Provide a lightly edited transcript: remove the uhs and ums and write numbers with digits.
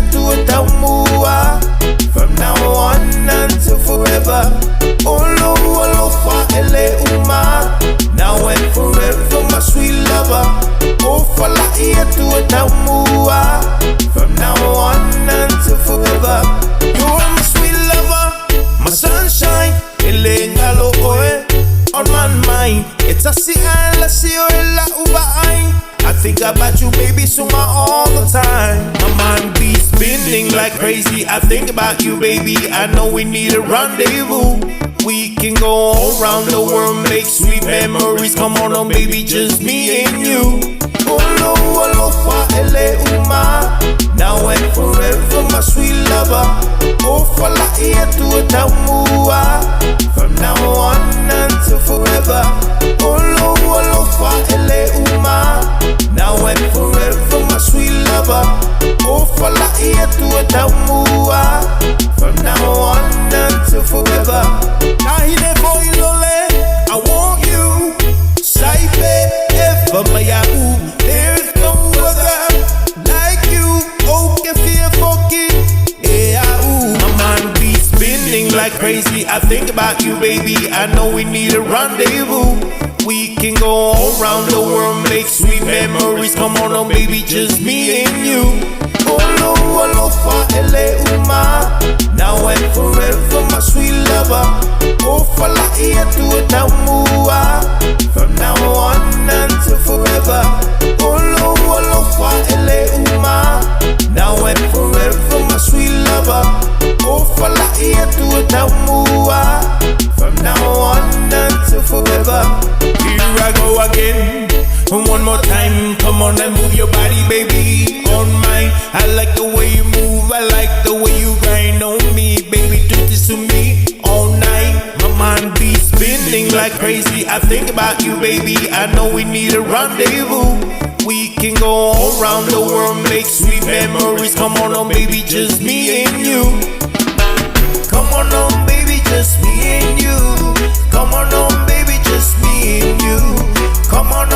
Atu Tamua. From now on until forever. Alofa Lahi Uma. Now and forever, my sweet lover. Alofa Lahi Atu Tamua. From now on until forever. You are my sweet lover, my sunshine. Elengalo oe on my mind. It's a siala sioela ubaai. I think about you, baby, Suma, all the time. My mind be spinning like crazy. I think about you, baby. I know we need a rendezvous. We can go all around the world, make sweet memories. Come on, baby, just me and you. Alofa Lahi Uma. Now and forever, my sweet lover. Alofa Lahi Atu Tamua. From now on until forever. Alofa Lahi Uma. Now and forever, my sweet lover. Alofa Lahi Atu Tamua. From now on until forever. Nahine Boilole, I want you. Saife ever Mayabu. There's no other like you. Okay, fear fucking. My mind be spinning like crazy. I think about you, baby. I know we need a rendezvous. We can go all around the world, make sweet memories. Come on, baby, just me and you. Alofa Lahi Uma. Now and forever, my sweet lover. Alofa Lahi Atu Tamua. From now on until forever. Alofa Lahi Uma. Now and forever, my sweet lover. Alofa Lahi Atu Tamua. From now on until forever. Here I go again. One more time, come on and move your body, baby, on mine. I like the way you move, I like the way you grind on me, baby, do this to me all night. My mind be spinning like crazy. I think about you, baby. I know we need a rendezvous. We can go all around the world, make sweet memories. Come on, baby, just me and you. Come on, baby, just me and you. Come on, baby, just me and you. Come on,